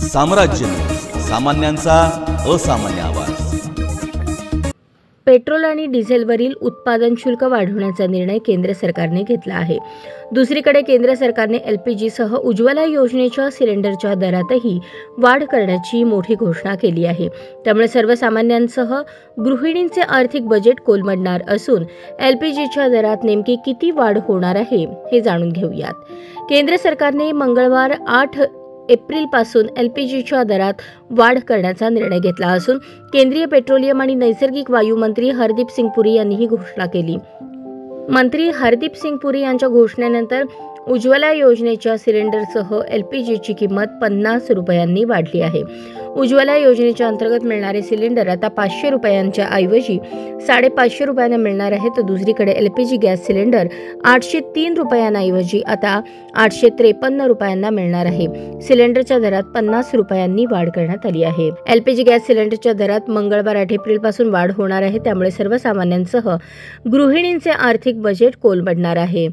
साम्राज्य सामान्यांचा असामान्य आवाज। पेट्रोल आणि डिझेलवरील उत्पादन शुल्क वाढवण्याचा निर्णय केंद्र सरकारने घेतला आहे। दुसरीकडे केंद्र सरकारने LPG सह उज्ज्वला योजनेच्या सिलेंडरच्या दरातही वाढ करण्याची मोठी घोषणा केली आहे। त्यामुळे सर्वसामान्यांसह गृहिणींचे आर्थिक बजेट कोलमडणार असून LPGच्या दरात नेमकी किती वाढ होणार आहे हे जाणून घेऊयात। केंद्र सरकारने मंगळवार 8 एप्रिलपासून LPGच्या दरात वाढ करण्याचा निर्णय घेतला असून केंद्रीय पेट्रोलियम आणि नैसर्गिक वायू मंत्री हरदीप सिंग पुरी यांनी ही घोषणा केली। मंत्री हरदीप सिंग पुरी यांच्या घोषणेनंतर उज्ज्वला योजनेच्या सिलेंडरसह LPGची किंमत 50 रुपयांनी वाढली आहे। उज्ज्वला योजनेच्या अंतर्गत मिळणारे सिलेंडर आता 500 रुपयांच्या ऐवजी 550 रुपयांना मिळणार आहे, तर दुसरीकडे LPG गॅस सिलेंडर 803 रुपयांऐवजी आता 853 रुपयांना मिळणार आहे। सिलेंडरच्या दरात 50 रुपयांनी वाढ करण्यात आली आहे। LPG गॅस सिलेंडरच्या दरात मंगळवार 8 एप्रिलपासून वाढ होणार आहे, त्यामुळे सर्वसामान्यांसह गृहिणींचे आर्थिक बजेट कोलमडणार आहे।